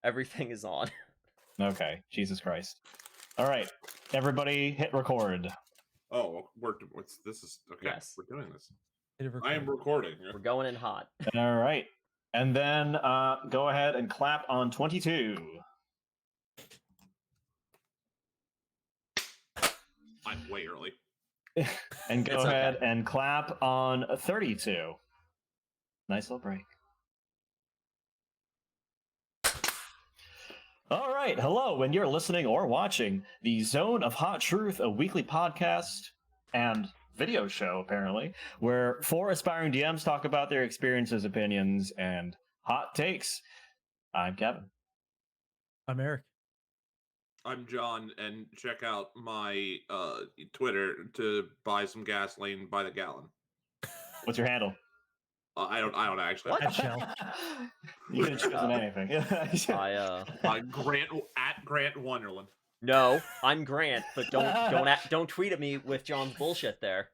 Everything is on. Okay, Jesus Christ. All right, everybody hit record. Oh, this is okay. Yes. We're doing this. Hit I am recording. We're going in hot. All right, and then go ahead and clap on 22. I'm way early. And go It's ahead okay. and clap on 32. Nice little break. All right, hello, and you're listening or watching the Zone of Hot Truth, a weekly podcast and video show, apparently, where 4 aspiring DMs talk about their experiences, opinions, and hot takes. I'm Kevin. I'm Eric. I'm John, and check out my Twitter to buy some gasoline by the gallon. What's your handle? I don't actually. What? At Shell. You could have chosen anything. Grant Wonderland. No, I'm Grant, but don't tweet at me with John's bullshit there.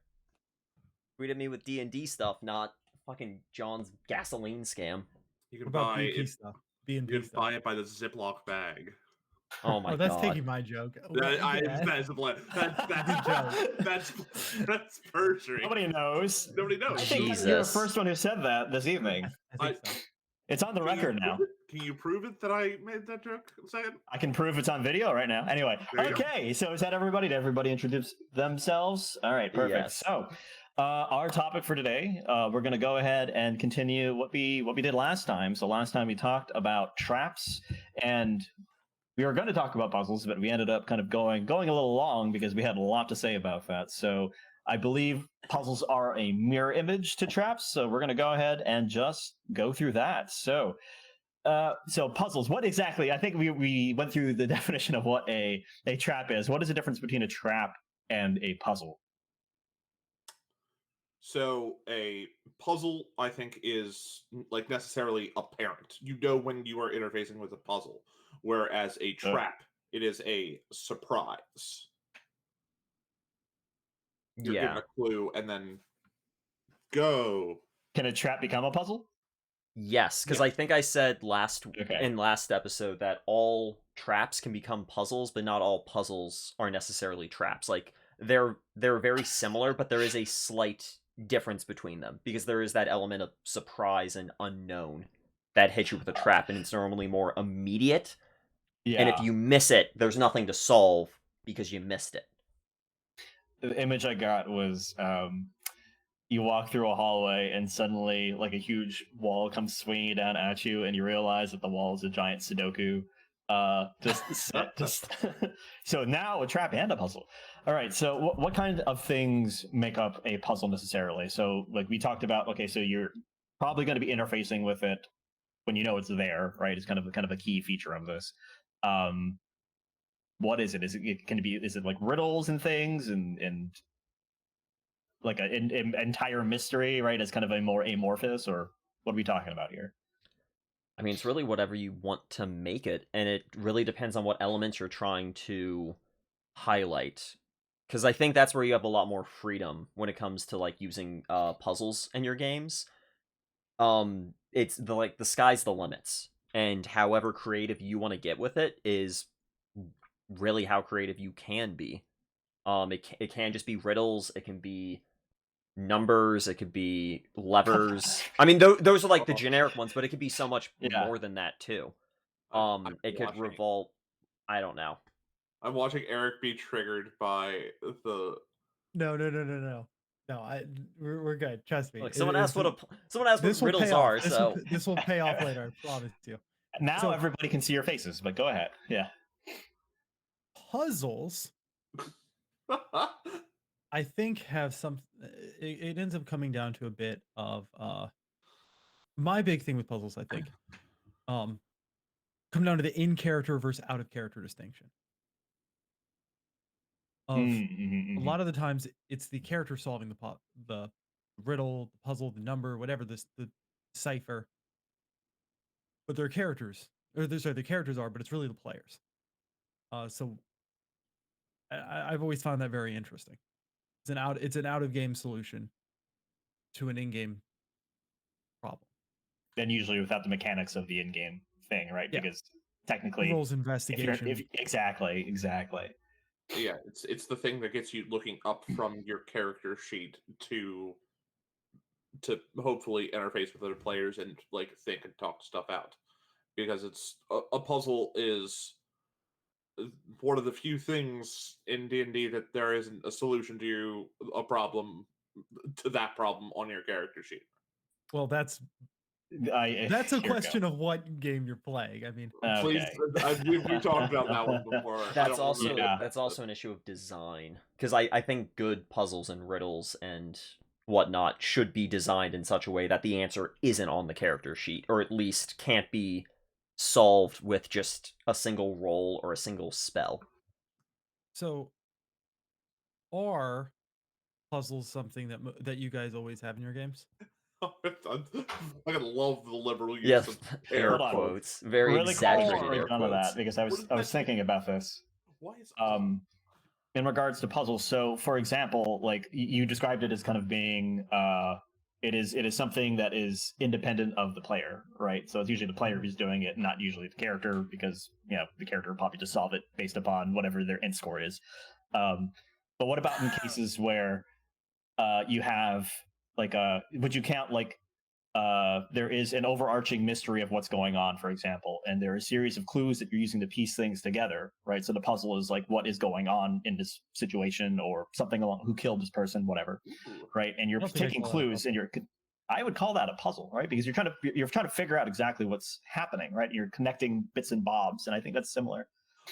Tweet at me with D&D stuff, not fucking John's gasoline scam. You can What about buy BNP it. stuff? You BNP can stuff. buy it by the Ziploc bag. Oh my that's god. taking my joke. That's perjury. Nobody knows. Nobody knows. I think Jesus. you're the first one who said that this evening. I think so. It's on the record now. Can you prove it that I made that joke? Second. I can prove it's on video right now. Anyway, There you okay, so is that everybody? Did everybody introduce themselves? All right, perfect. Yes. So, our topic for today, we're going to go ahead and continue what we did last time. So last time we talked about traps, and we were going to talk about puzzles, but we ended up kind of going a little long because we had a lot to say about that. So I believe puzzles are a mirror image to traps. So we're going to go ahead and just go through that. So puzzles, what exactly? I think we went through the definition of what a trap is. What is the difference between a trap and a puzzle? So a puzzle, I think, is like necessarily apparent. You know when you are interfacing with a puzzle, whereas a trap, it is a surprise. You're given a clue and then go. Can a trap become a puzzle? Yes, because I think I said in last episode that all traps can become puzzles, but not all puzzles are necessarily traps. Like they're very similar, but there is a slight difference between them because there is that element of surprise and unknown that hits you with a trap, and it's normally more immediate. Yeah. And if you miss it, there's nothing to solve because you missed it. The image I got was you walk through a hallway and suddenly like a huge wall comes swinging down at you, and you realize that the wall is a giant Sudoku. So now a trap and a puzzle. All right, so what kind of things make up a puzzle necessarily? So like we talked about, okay, so you're probably going to be interfacing with it when you know it's there, right? It's kind of a key feature of this. What is it? Is it like riddles and things and like an entire mystery, right? It's kind of a more amorphous, or what are we talking about here? I mean, it's really whatever you want to make it, and it really depends on what elements you're trying to highlight. Because I think that's where you have a lot more freedom when it comes to like using puzzles in your games. It's the sky's the limits, and however creative you want to get with it is really how creative you can be. It can just be riddles. It can be numbers. It could be levers. I mean, those are like the generic ones, but it could be so much more than that too. It could revolve. I don't know. I'm watching Eric be triggered by the. No. We're good. Trust me. Look, someone asked what riddles are. This will pay off later. I promise you. Now everybody can see your faces, but go ahead. Yeah. Puzzles, I think, have some. It ends up coming down to a bit of my big thing with puzzles. I think come down to the in character versus out of character distinction. A lot of the times it's the character solving the riddle, the puzzle, the number, whatever the cipher, but their characters, the characters are, but it's really the players. So I've always found that very interesting. It's an out of game solution to an in game problem. And usually without the mechanics of the in game thing, right? Yeah. Because technically. Rules investigation. Exactly. Yeah, it's the thing that gets you looking up from your character sheet to hopefully interface with other players and like think and talk stuff out, because it's a puzzle is one of the few things in D&D that there isn't a solution to a problem, to that problem on your character sheet. Well, that's a question of what game you're playing. I mean, please, we talked about that one before. That's also an issue of design, because I think good puzzles and riddles and whatnot should be designed in such a way that the answer isn't on the character sheet, or at least can't be solved with just a single roll or a single spell. So, are puzzles something that you guys always have in your games? I love the liberal use Yes, of air quotes, very really exaggerated air none of quotes. that, because I was thinking about this. Why is in regards to puzzles? So, for example, like you described it as kind of being it is something that is independent of the player, right? So it's usually the player who's doing it, not usually the character, because the character will probably just solve it based upon whatever their int score is. But what about in cases where you have like would you count like there is an overarching mystery of what's going on, for example, and there are a series of clues that you're using to piece things together, right? So the puzzle is like, what is going on in this situation, or something along, who killed this person, whatever, right? And you're taking clues, and I would call that a puzzle, right? Because you're trying to figure out exactly what's happening, right? You're connecting bits and bobs, and I think that's similar.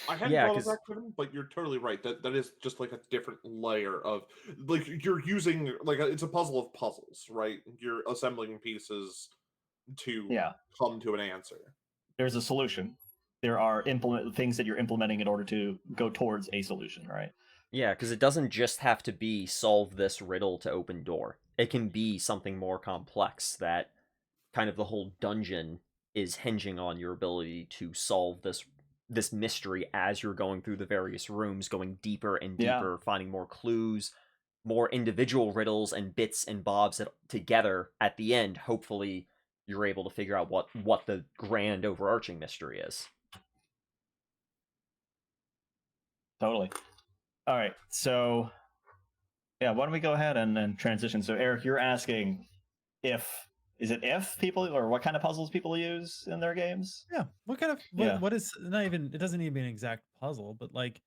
I hadn't thought of that, but you're totally right. That is just like a different layer of, like, you're using, like, it's a puzzle of puzzles, right? You're assembling pieces to come to an answer. There's a solution. There are things that you're implementing in order to go towards a solution, right? Yeah, because it doesn't just have to be solve this riddle to open door. It can be something more complex, that kind of the whole dungeon is hinging on your ability to solve this mystery as you're going through the various rooms, going deeper and deeper, finding more clues, more individual riddles and bits and bobs that together at the end, hopefully you're able to figure out what the grand overarching mystery is. Totally. All right, so why don't we go ahead and then transition? So Eric, you're asking if people, or what kind of puzzles people use in their games? Yeah. What kind of what is, not even, it doesn't even be an exact puzzle, but like,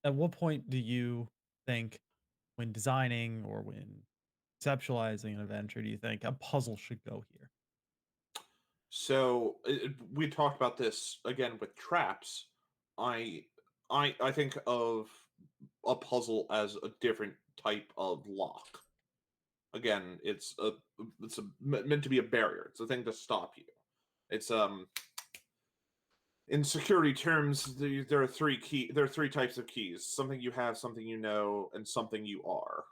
at what point do you think, when designing or when conceptualizing an adventure, do you think a puzzle should go here? So we talked about this again with traps. I think of a puzzle as a different type of lock. Again, it's meant to be a barrier. It's a thing to stop you. It's in security terms, there are three types of keys: something you have, something you know, and something you are.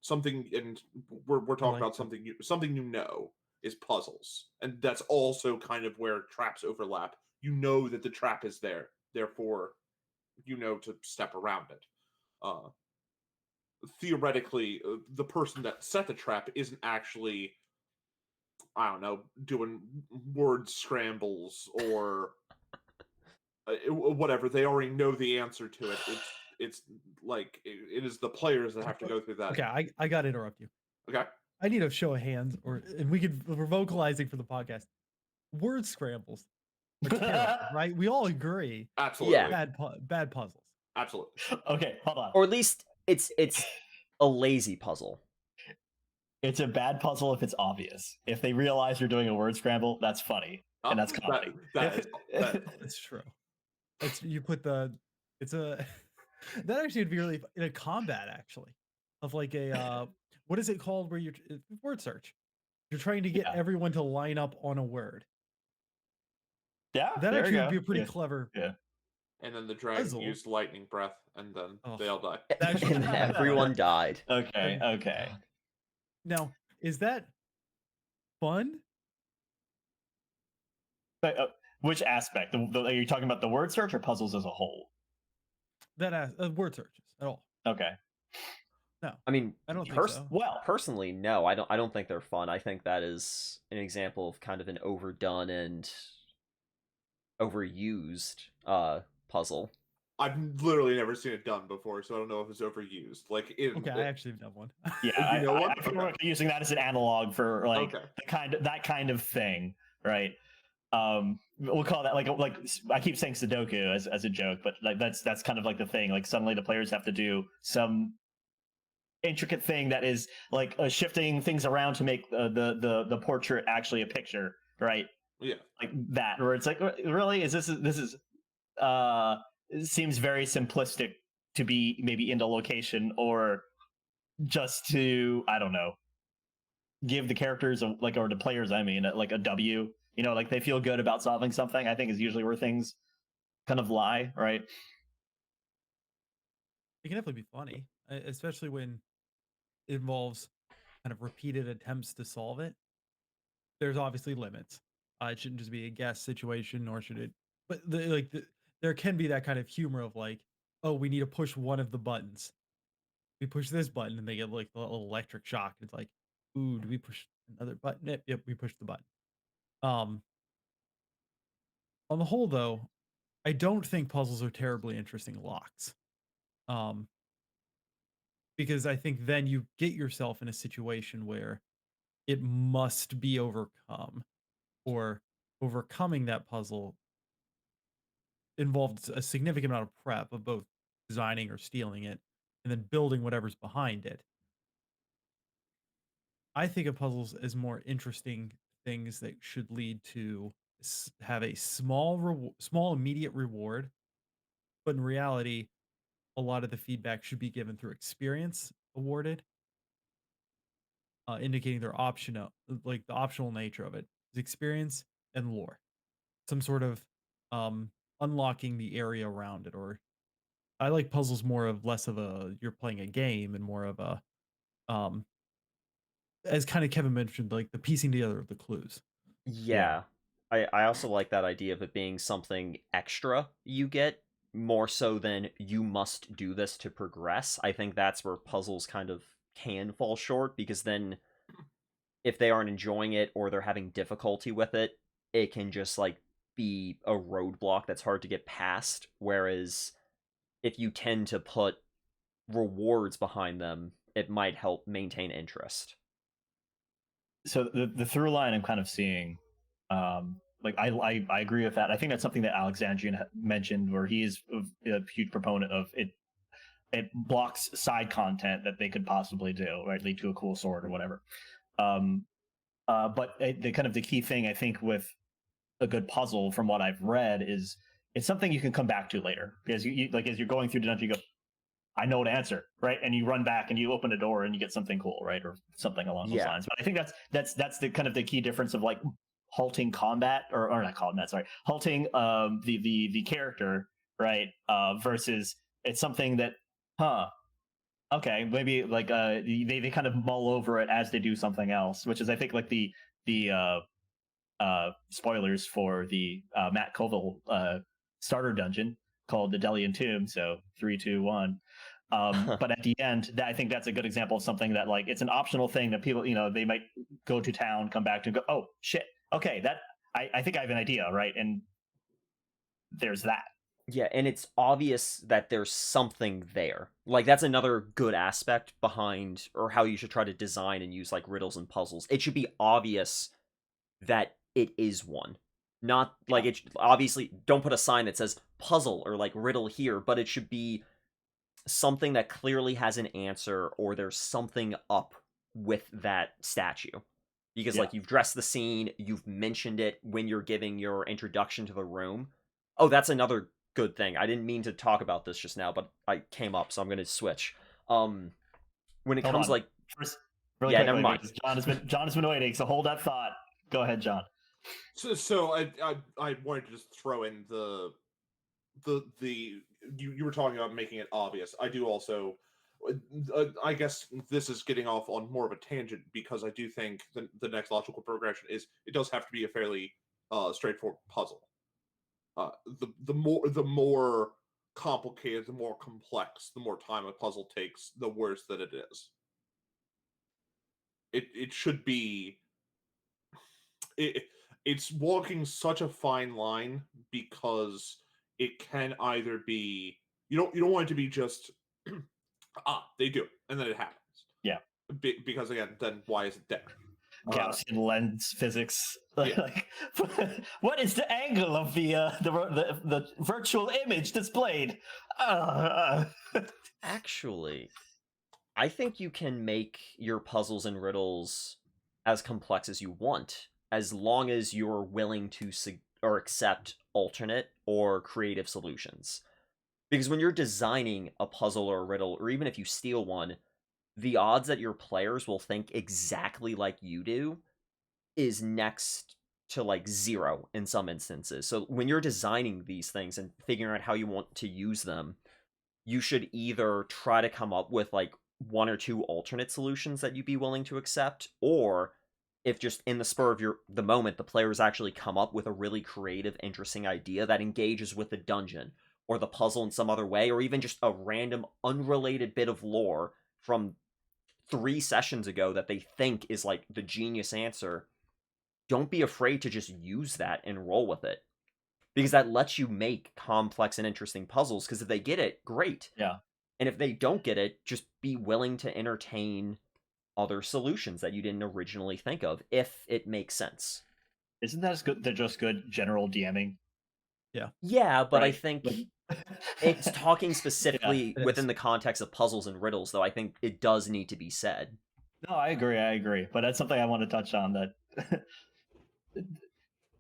Something, and we're talking about something you know is puzzles, and that's also kind of where traps overlap. You know that the trap is there, therefore you know to step around it. Theoretically, the person that set the trap isn't actually, I don't know, doing word scrambles or whatever. They already know the answer to it. It's like it is the players that have to go through that. Okay, I got to interrupt you. Okay. I need a show of hands, and we're vocalizing for the podcast. Word scrambles are terrible, right? We all agree. Absolutely. Yeah. Bad puzzles. Absolutely. Okay, hold on. Or at least it's a lazy puzzle. It's a bad puzzle if it's obvious. If they realize you're doing a word scramble, that's funny, and that's comedy. That's true. You put it's a that actually would be really in a combat, actually, of like a what is it called, where you're word search. You're trying to get everyone to line up on a word. Yeah, that actually would be a pretty clever. Yeah. And then the dragon used lightning breath, and then they all died. And everyone died. Okay. Now, is that fun? But, which aspect? Are you talking about the word search or puzzles as a whole? That word searches at all? Okay. No, I mean, I don't think so. Well, personally, no, I don't think they're fun. I think that is an example of kind of an overdone and overused puzzle. I've literally never seen it done before, so I don't know if it's overused. Like in Okay, I actually have done one. Yeah, you know what? I feel Okay. like using that as an analog for like Okay. that kind of thing, right? We'll call that like I keep saying Sudoku as a joke, but like that's kind of like the thing. Like suddenly the players have to do some intricate thing that is like shifting things around to make the portrait actually a picture, right? Yeah. Like that, where it's like, really, is this uh it seems very simplistic to be maybe into location or just to, I don't know, give the characters like, or the players, I mean, like a W, like they feel good about solving something. I think is usually where things kind of lie, right? It can definitely be funny, especially when it involves kind of repeated attempts to solve it. There's obviously limits. It shouldn't just be a guess situation, nor should it. But there can be that kind of humor of like, oh, we need to push one of the buttons. We push this button, and they get like a little electric shock. It's like, ooh, do we push another button? Yep, we push the button. Um, on the whole, though, I don't think puzzles are terribly interesting locks. Um, because I think then you get yourself in a situation where it must be overcome, or overcoming that puzzle involved a significant amount of prep of both designing or stealing it and then building whatever's behind it. I think of puzzles as more interesting things that should lead to have a small immediate reward, but in reality, a lot of the feedback should be given through experience awarded, indicating their optional, like the optional nature of it is experience and lore, some sort of um, unlocking the area around it. Or I like puzzles more of less of a you're playing a game and more of a um, as kind of Kevin mentioned, like the piecing together of the clues. Yeah. Yeah. I also like that idea of it being something extra you get, more so than you must do this to progress. I think that's where puzzles kind of can fall short, because then if they aren't enjoying it or they're having difficulty with it, it can just like be a roadblock that's hard to get past. Whereas if you tend to put rewards behind them, it might help maintain interest. So the through line I'm kind of seeing, like I agree with that. I think that's something that Alexandrian mentioned, where he is a huge proponent of it. It blocks side content that they could possibly do, right? Lead to a cool sword or whatever. Um, but the kind of the key thing I think with a good puzzle, from what I've read, is it's something you can come back to later, because you like, as you're going through the dungeon, you go, I know what to answer, right? And you run back and you open a door and you get something cool, right? Or something along those Yeah. lines. But I think that's the kind of the key difference of like halting combat, or not combat, sorry, halting the character, right? Versus it's something that, huh, okay, maybe like they kind of mull over it as they do something else, which is, I think, like the spoilers for the Matt Colville starter dungeon called the Delian Tomb. So 3, 2, 1. But at the end, I think that's a good example of something that, like, it's an optional thing that people, they might go to town, come back to, and go, oh shit, okay, that I think I have an idea, right? And there's that. Yeah, and it's obvious that there's something there. Like, that's another good aspect behind, or how you should try to design and use like riddles and puzzles. It should be obvious that it is one. Not like Yeah. it obviously don't put a sign that says puzzle or like riddle here, but it should be something that clearly has an answer, or there's something up with that statue. Because Yeah. like you've dressed the scene, you've mentioned it when you're giving your introduction to the room. Oh, that's another good thing. I didn't mean to talk about this just now, but I came up, so I'm gonna switch. When it Hold comes on. like First, really yeah, never quickly, mind. because John has been waiting. So hold that thought. Go ahead, John. So I wanted to just throw in the you were talking about making it obvious. I do also. I guess this is getting off on more of a tangent, because I do think the next logical progression is it does have to be a fairly straightforward puzzle. The more complicated, the more complex, the more time a puzzle takes, the worse that it is. It should be. it's walking such a fine line because it can either be you don't want it to be just they do it and then it happens. Yeah. Because again, then why is it there? Gaussian lens physics. Yeah. Like, what is the angle of the virtual image displayed? Actually, I think you can make your puzzles and riddles as complex as you want, as long as you're willing to or accept alternate or creative solutions. Because when you're designing a puzzle or a riddle, or even if you steal one, the odds that your players will think exactly like you do is next to like 0 in some instances. So when you're designing these things and figuring out how you want to use them, you should either try to come up with like 1 or 2 alternate solutions that you'd be willing to accept, or if just in the spur of the moment the players actually come up with a really creative, interesting idea that engages with the dungeon or the puzzle in some other way, or even just a random unrelated bit of lore from 3 sessions ago that they think is like the genius answer, don't be afraid to just use that and roll with it. Because that lets you make complex and interesting puzzles, because if they get it, great. Yeah. And if they don't get it, just be willing to entertain other solutions that you didn't originally think of, if it makes sense. Isn't that as good? They're just good general DMing. Yeah, but I Right. think it's talking specifically it within is. the context of puzzles and riddles, though I think it does need to be said. No, I agree. But that's something I want to touch on, that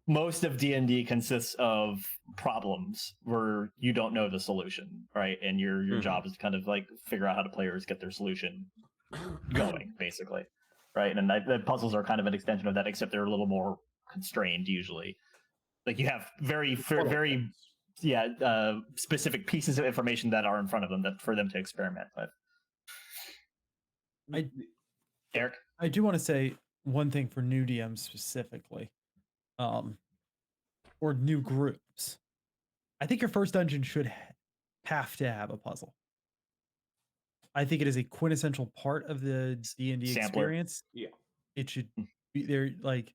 most of D&D consists of problems where you don't know the solution, right? And your Mhm. job is to kind of like figure out how the players get their solution going, basically, right? And the puzzles are kind of an extension of that, except they're a little more constrained usually. Like you have very specific pieces of information that are in front of them that for them to experiment with. Eric? I do want to say one thing for new DMs specifically, or new groups. I think your first dungeon should have to have a puzzle. I think it is a quintessential part of the D&D Sampler. experience. Yeah. It should be there, like,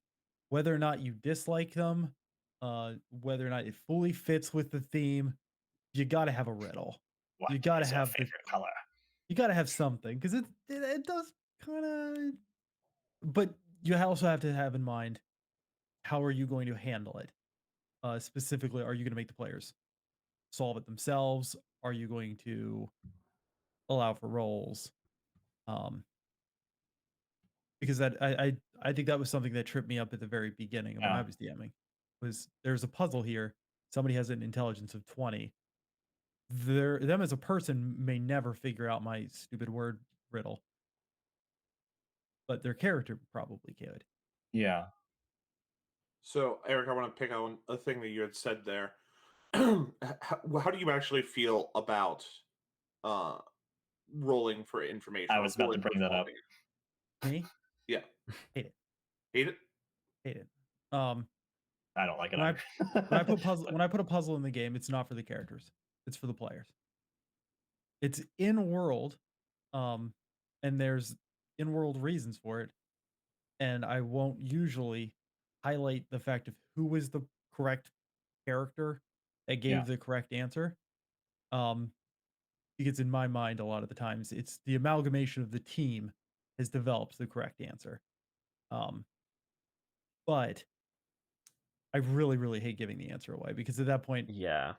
whether or not you dislike them, whether or not it fully fits with the theme, you got to have a riddle. What You got to is your have favorite color? you got to have something, because it does kind of. But you also have to have in mind, how are you going to handle it? Specifically, are you going to make the players solve it themselves? Are you going to allow for rolls? Because that I think that was something that tripped me up at the very beginning of when I was DMing. Was there's a puzzle here. Somebody has an intelligence of 20. Them as a person may never figure out my stupid word riddle, but their character probably could. Yeah. So, Eric, I want to pick on a thing that you had said there. How do you actually feel about rolling for information? I was about to rolling for bring that up. solving it? Me? Yeah. Hate it. Hate it? Hate it. I don't like it When either. when I put a puzzle in the game, it's not for the characters. It's for the players. It's in world, and there's in world reasons for it. And I won't usually highlight the fact of who was the correct character that gave the correct answer. Because in my mind, a lot of the times it's the amalgamation of the team has developed the correct answer. But I really, really hate giving the answer away, because at that point, Yeah.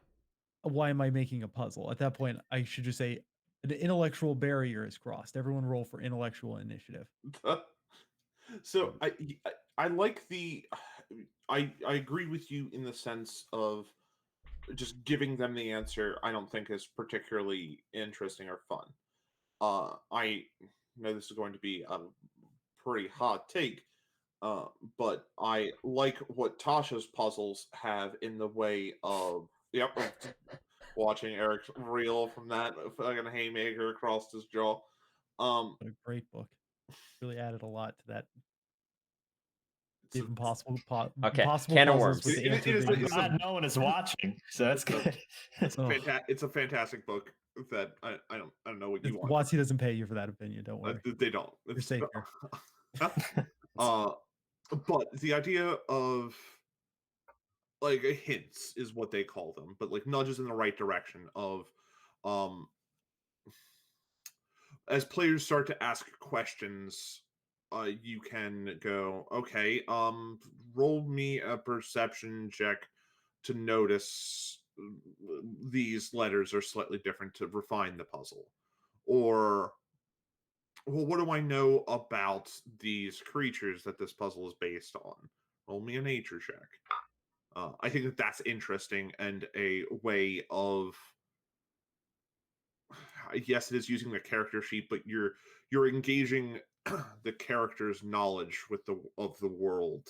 why am I making a puzzle? At that point, I should just say an intellectual barrier is crossed. Everyone roll for intellectual initiative. So I like the I agree with you in the sense of just giving them the answer. I don't think is particularly interesting or fun. I know this is going to be a pretty hot take, but I like what Tasha's puzzles have in the way of watching Eric reel from that fucking haymaker across his jaw. What a great book. Really added a lot to that. Impossible Okay, impossible can of puzzles worms. with the answer being I'm glad no one is watching, so that's good. It's a fantastic book that I don't know what you want. WotC doesn't pay you for that opinion. Don't worry. They don't. You're safe here. But the idea of like hints is what they call them, but like nudges in the right direction of um as players start to ask questions, you can go, okay, roll me a perception check to notice these letters are slightly different to refine the puzzle. Or, well, what do I know about these creatures that this puzzle is based on? Roll me a nature check. I think that that's interesting and a way of, yes, it is using the character sheet, but you're engaging the character's knowledge with the world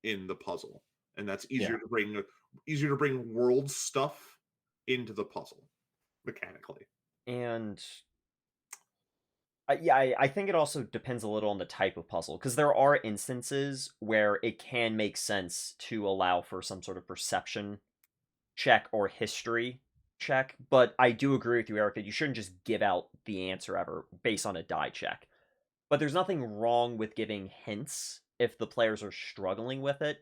in the puzzle, and that's easier to bring world stuff into the puzzle mechanically. And I think it also depends a little on the type of puzzle, because there are instances where it can make sense to allow for some sort of perception check or history check, but I do agree with you, Eric, that you shouldn't just give out the answer ever based on a die check. But there's nothing wrong with giving hints if the players are struggling with it,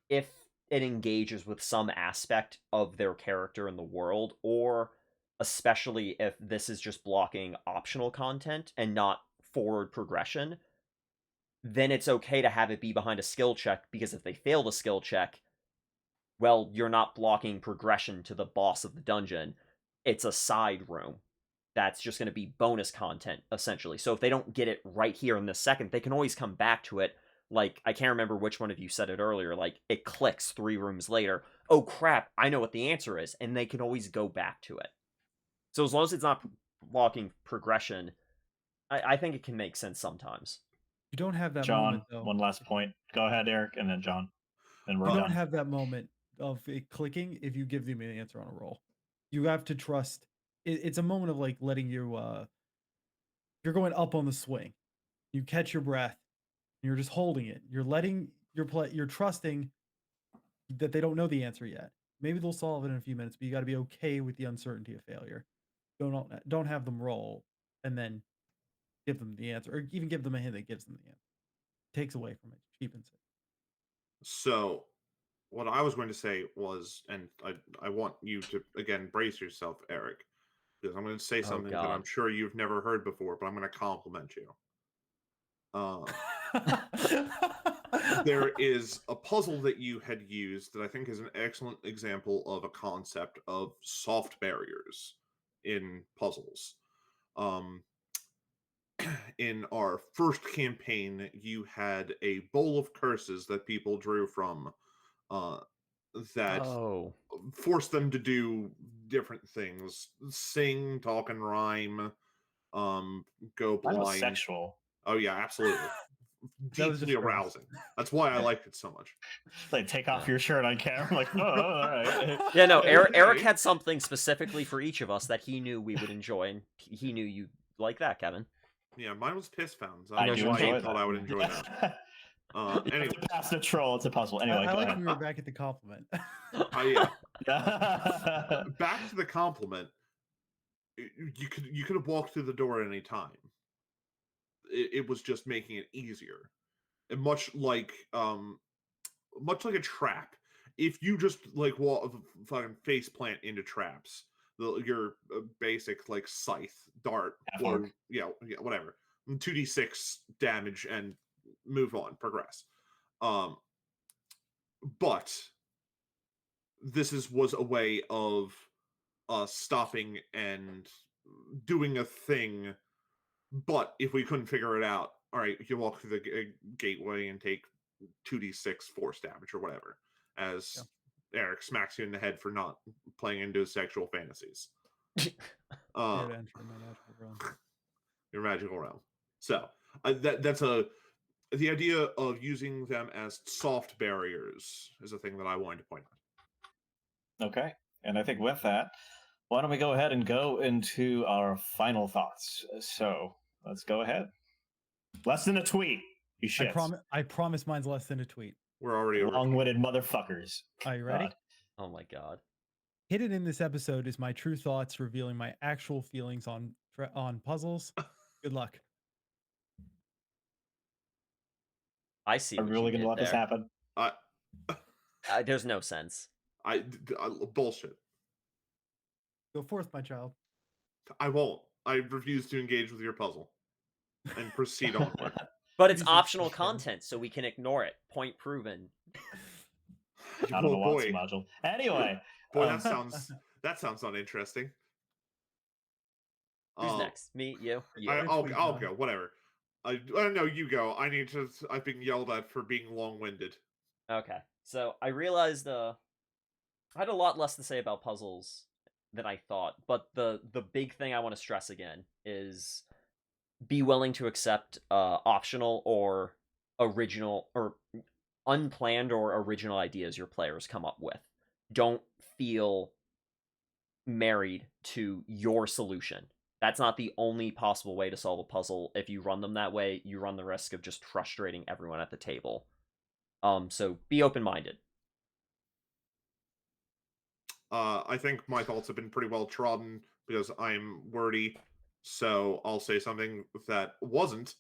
if it engages with some aspect of their character in the world, or especially if this is just blocking optional content and not forward progression, then it's okay to have it be behind a skill check, because if they fail the skill check, well, you're not blocking progression to the boss of the dungeon. It's a side room. That's just going to be bonus content, essentially. So if they don't get it right here in this second, they can always come back to it. Like, I can't remember which one of you said it earlier. Like, it clicks 3 rooms later. Oh, crap, I know what the answer is. And they can always go back to it. So as long as it's not blocking progression, I think it can make sense sometimes. You don't have that John, moment, though. one last point. Go ahead, Eric, and then John. And we're You don't done. have that moment of it clicking if you give them an answer on a roll. You have to trust. It's a moment of like letting you. You're going up on the swing. You catch your breath. You're just holding it. You're letting your play. You're trusting that they don't know the answer yet. Maybe they'll solve it in a few minutes, but you got to be okay with the uncertainty of failure. Don't have them roll and then give them the answer, or even give them a hint that gives them the answer. Takes away from it, cheapens it. So, what I was going to say was, and I want you to again brace yourself, Eric, because I'm going to say Oh, something that I'm God. sure you've never heard before, but I'm going to compliment you. There is a puzzle that you had used that I think is an excellent example of a concept of soft barriers in puzzles. Um, in our first campaign, you had a bowl of curses that people drew from uh, that Oh. forced them to do different things: sing, talk, and rhyme, go That was blind. sexual. Oh yeah, absolutely. That was Deeply just gross. arousing. That's why I liked it so much. Like, take off Yeah. your shirt on camera. I'm like, oh, all right. Yeah, no, Eric Hey. had something specifically for each of us that he knew we would enjoy, and he knew you'd like that, Kevin. Yeah, mine was piss fountains. I know do you why enjoy you that. thought I would enjoy that. You have Anyway, to pass the troll. It's a puzzle. Anyway, I go like ahead. we were back at the compliment. yeah. Back to the compliment. You could have walked through the door at any time. It was just making it easier, and much like a trap. If you just like fucking face plant into traps, your basic like scythe, dart, or whatever, 2d6 damage and move on, progress. But was a way of stopping and doing a thing. But if we couldn't figure it out, all right, you walk through the gateway and take 2d6 force damage or whatever, as Eric smacks you in the head for not playing into his sexual fantasies. The adventure in my magical realm. Your magical realm. So that's the idea of using them as soft barriers is a thing that I wanted to point out. Okay. And I think with that, why don't we go ahead and go into our final thoughts? So let's go ahead. Less than a tweet. You shits. I promise mine's less than a tweet. We're already long-witted motherfuckers. Are you ready? God. Oh my God. Hidden in this episode is my true thoughts, revealing my actual feelings on puzzles. Good luck. I see. Are we really going to let this happen? There's no sense. Bullshit. Go forth, my child. I won't. I refuse to engage with your puzzle and proceed onward. But it's Jesus optional Christ. content, so we can ignore it. Point proven. Out of the Watts module. Anyway, boy, that sounds uninteresting. Who's next? Me, you. I'll go. Whatever. I know you go. I've been yelled at for being long-winded. Okay, so I realized I had a lot less to say about puzzles than I thought, but the big thing I want to stress again is be willing to accept optional or original or unplanned or original ideas your players come up with. Don't feel married to your solution. That's not the only possible way to solve a puzzle. If you run them that way, you run the risk of just frustrating everyone at the table. So be open-minded. I think my thoughts have been pretty well trodden because I'm wordy, so I'll say something that wasn't.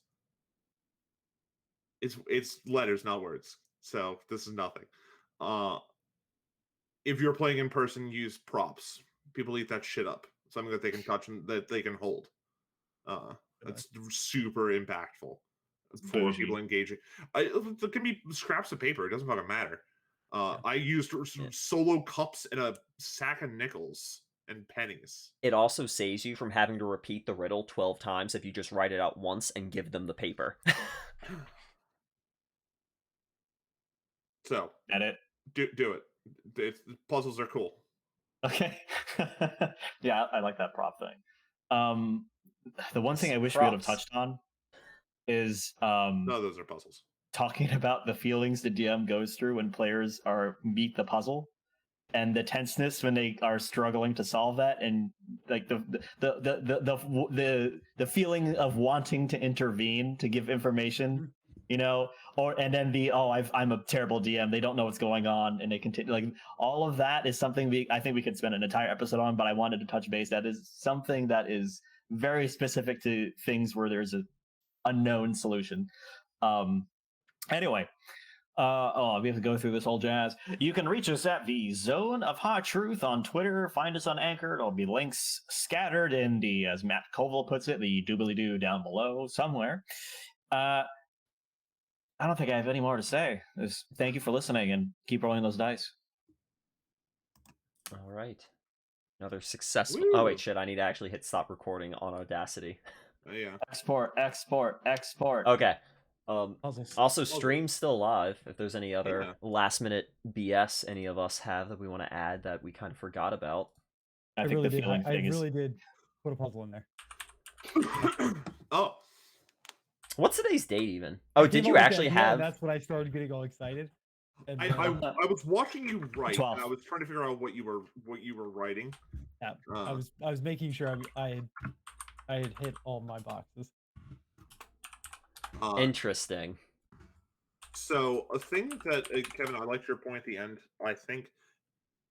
It's letters, not words. So this is nothing. If you're playing in person, use props. People eat that shit up. Something that they can touch and that they can hold. It's super impactful for people engaging. There can be scraps of paper. It doesn't fucking matter. I used solo cups and a sack of nickels and pennies. It also saves you from having to repeat the riddle 12 times if you just write it out once and give them the paper. So, edit. Do it. Puzzles are cool. Okay. Yeah, I like that prop thing. The one thing I wish we would have touched on is no, those are puzzles. Talking about the feelings the DM goes through when players meet the puzzle, and the tenseness when they are struggling to solve that, and like the feeling of wanting to intervene to give information, you know, and then I'm a terrible DM. They don't know what's going on, and they continue. Like all of that is something I think we could spend an entire episode on. But I wanted to touch base. That is something that is very specific to things where there's a unknown solution. Anyway, we have to go through this whole jazz. You can reach us at the Zone of Hot Truth on Twitter. Find us on Anchor. There'll be links scattered in the, as Matt Koval puts it, the doobly-doo down below somewhere. I don't think I have any more to say. Just thank you for listening and keep rolling those dice. All right. Another successful... Woo! Oh, wait, shit. I need to actually hit stop recording on Audacity. Yeah. Export. Okay. Puzzles. Also, stream's still live. If there's any other last-minute BS any of us have that we want to add that we kind of forgot about. I think really the did. feeling I thing is... really did put a puzzle in there. Oh. What's today's date even? Oh, did you Like actually that, have... Yeah, that's when I started getting all excited. And, I was watching you write, 12. and I was trying to figure out what you were writing. Yeah, I was making sure I had hit all my boxes. Interesting. So a thing that Kevin, I liked your point at the end. I think,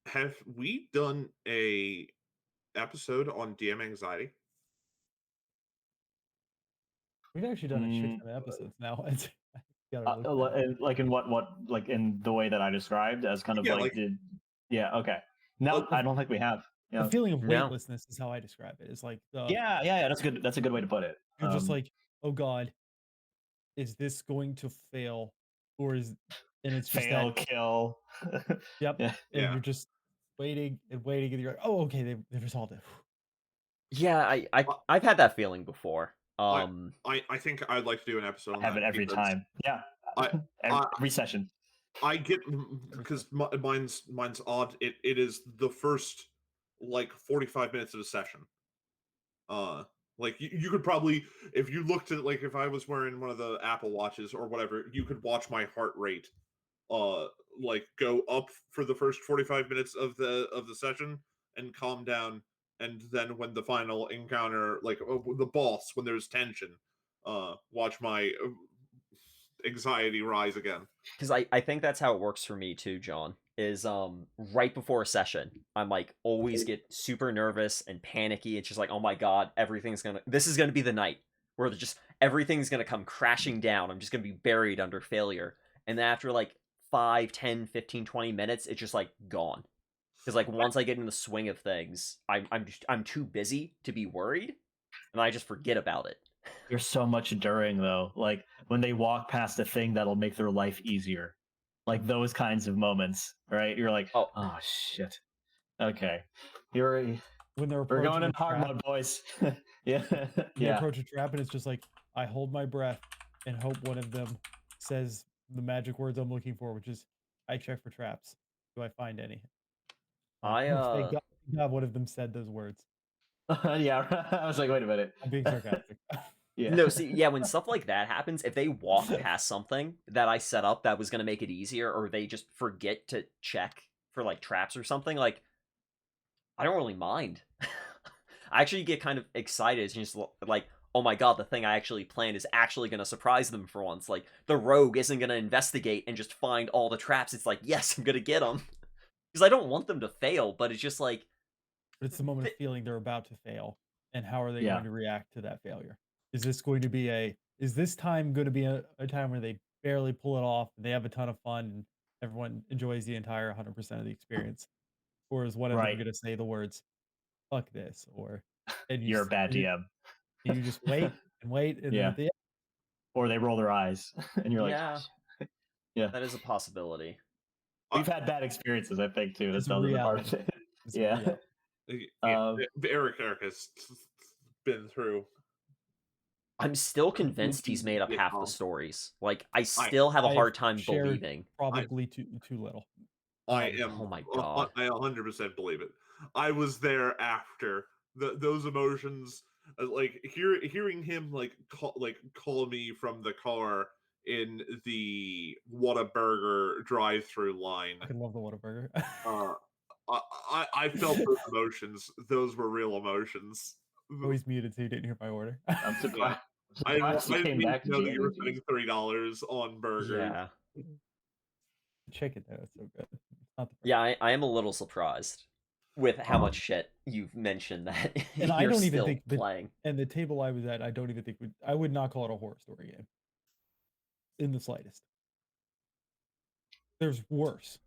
have we done a episode on DM anxiety? We've actually done a shit ton of episodes now. Like in what like in the way that I described as kind of okay. No, I don't think we have. The feeling of weightlessness is how I describe it. It's like yeah, that's good. That's a good way to put it. You're just like, oh god, is this going to fail, or is it's just fail, kill. Yep. Yeah. And you're just waiting, and you're like, oh, okay, they've resolved it. Yeah, I've had that feeling before. I think I'd like to do an episode on have it every time. Yeah. Every session. I get, because mine's odd. It is the first like 45 minutes of a session. Like you could probably, if you looked at, like, if I was wearing one of the Apple Watches or whatever, you could watch my heart rate like go up for the first 45 minutes of the session and calm down, and then when the final encounter, like the boss, when there's tension, watch my anxiety rise again. Because I think that's how it works for me too, John. Is right before a session, I'm like always get super nervous and panicky. It's just like, oh my god, this is gonna be the night where just everything's gonna come crashing down. I'm just gonna be buried under failure. And then after like 5, 10, 15, 20 minutes, it's just like gone. Because like once I get in the swing of things, I'm too busy to be worried, and I just forget about it. There's so much during though, like when they walk past a thing that'll make their life easier, like those kinds of moments, right? You're like, Oh. oh shit. Okay, here When they're we're approaching going in a hard trap, mode, boys. Yeah, when they yeah. approach a trap, and it's just like I hold my breath and hope one of them says the magic words I'm looking for, which is I check for traps. Do I find any? Thank God one of them said those words. Yeah, I was like, wait a minute. I'm being sarcastic. Yeah. No, see, yeah, when stuff like that happens, if they walk past something that I set up that was going to make it easier, or they just forget to check for like traps or something, like I don't really mind. I actually get kind of excited. It's just like, oh my god, the thing I actually planned is actually going to surprise them for once. Like the rogue isn't going to investigate and just find all the traps. It's like, yes, I'm going to get them. Because I don't want them to fail, but it's just like, But it's the moment of feeling they're about to fail, and how are they Yeah. going to react to that failure? Is this going to be is this time going to be a time where they barely pull it off and they have a ton of fun and everyone enjoys the entire 100% of the experience? Or is one of them Right. going to say the words, fuck this? Or and You're a bad and DM. you just wait and wait, and then Yeah. at the end, Or they roll their eyes, and you're like, yeah, yeah. that is a possibility. We've had bad experiences, I think, too. It's That's the part of reality. it. It's Yeah. reality. Eric has been through. I'm still convinced he's made up Yeah, half the stories. Like, I still have a I've hard time shared believing. probably too little. I am. Oh my god. I 100% believe it. I was there after those emotions, like hearing him like call me from the car in the Whataburger drive-through line. I love the Whataburger. I felt those emotions. Those were real emotions. Always muted so you didn't hear my order. I'm surprised. I You came didn't back to know that you were GMG. spending $3 on burgers. Yeah. Chicken though, it's so good. It's not the Yeah, I am a little surprised with how much shit you've mentioned that And you're I don't even still think playing. and the table I was at, I don't even think I would not call it a horror story game. In the slightest. There's worse.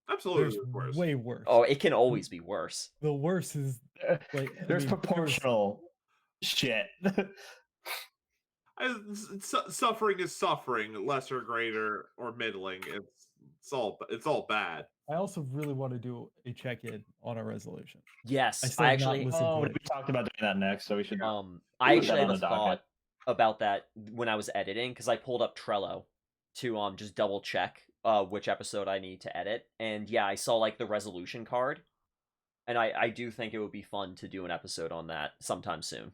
Absolutely, There's worse. way worse. Oh, it can always be worse. The worst is like There's proportional shit. Suffering is suffering, lesser, greater, or middling. It's all bad. I also really want to do a check-in on our resolution. Yes, still I have not actually listened to We it. talked about doing that next, so we should. I put actually that on had a the docket. thought about that when I was editing, because I pulled up Trello to just double check which episode I need to edit. And yeah, I saw like the resolution card. And I do think it would be fun to do an episode on that sometime soon.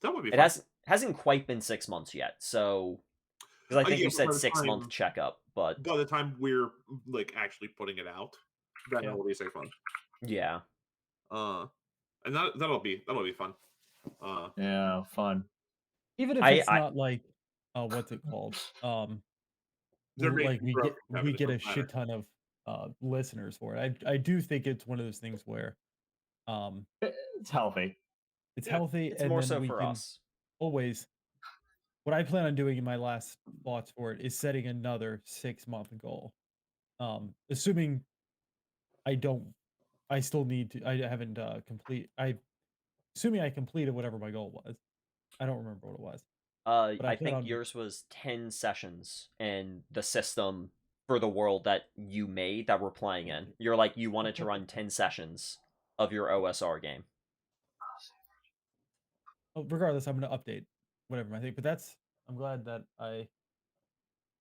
That would be It fun. hasn't quite been 6 months yet, so because I think yeah, you but said by the 6-month time- checkup, but By the time we're like actually putting it out, then Yeah. it'll be so fun. yeah. And that'll be fun. Yeah, fun. Even if it's not like what's it called? They're Like making we growth, get Kevin, it a doesn't matter. shit ton of listeners for it. I do think it's one of those things where It's healthy. it's Yeah. healthy, It's and more then so we for can us. always what I plan on doing in my last thoughts for it is setting another 6-month goal. Assuming I still need to I haven't assuming I completed whatever my goal was. I don't remember what it was. But I I plan think on- yours was 10 sessions in the system for the world that you made that we're playing in. You're like, you wanted to run 10 sessions of your OSR game. Regardless, I'm going to update whatever I think. But I'm glad that I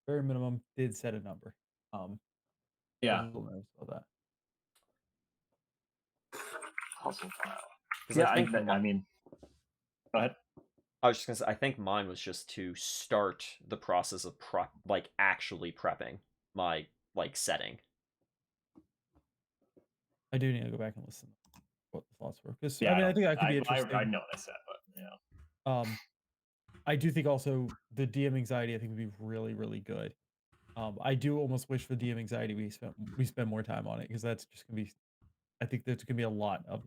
very minimum did set a number. Yeah. I was a little nervous about Puzzle file. 'Cause Yeah, I think I mean, go ahead. I was just gonna say, I think mine was just to start the process of actually prepping my setting. I do need to go back and listen to what the thoughts were. Because Yeah, I mean, I think that could be I interesting. know what I said, but yeah. I do think also the DM anxiety I think would be really, really good. I do almost wish for DM anxiety we spend more time on it, because that's just gonna be I think there's gonna be a lot of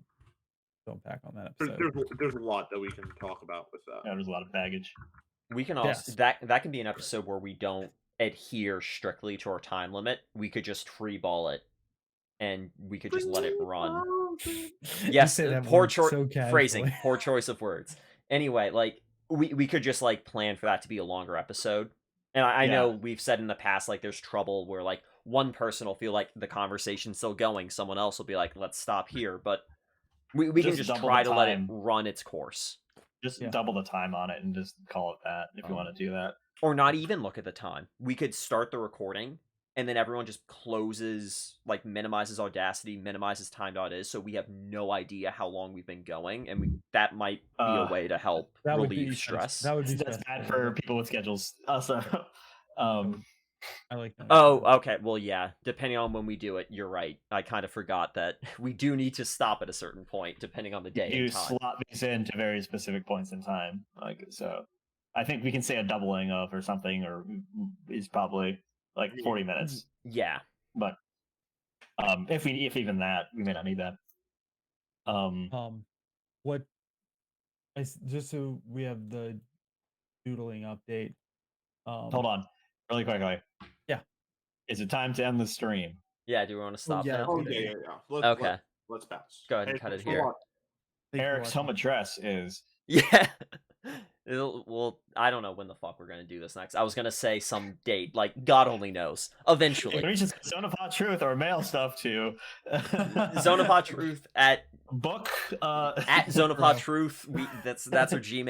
to unpack on that episode. There's a lot that we can talk about with that. Yeah, there's a lot of baggage. We can also Yes. that can be an episode where we don't adhere strictly to our time limit, we could just freeball it, and we could just let it run. Yes, say that poor word so phrasing, casually. poor choice of words. Anyway, like we could just like plan for that to be a longer episode. And I know we've said in the past like there's trouble where like one person will feel like the conversation's still going, someone else will be like, let's stop here, but we can just double try the to let it time. run its course. Just double the time on it and just call it that if you want to do that. Or not even look at the time. We could start the recording and then everyone just closes, like minimizes Audacity, minimizes time.is, so we have no idea how long we've been going, and that might be a way to help relieve stress. That would be that's bad for people with schedules. Also, I like that. Oh, okay. Well, yeah. Depending on when we do it, you're right. I kind of forgot that we do need to stop at a certain point, depending on the day you and time. slot these into very specific points in time, like so. I think we can say a doubling of or something, or is probably like 40 minutes. Yeah. But if even that, we may not need that. What? Just so we have the doodling update. Hold on, really quickly. Yeah. Is it time to end the stream? Yeah. Do we want to stop now? Oh yeah. Let's bounce. Go ahead and cut it here. Eric's home address is. Yeah. Well, I don't know when the fuck we're gonna do this next. I was gonna say some date, like God only knows. Eventually, You can reach us at Zone of Hot Truth or mail stuff to Zone of Hot Truth at book at Zone of Hot Truth. That's our Gmail.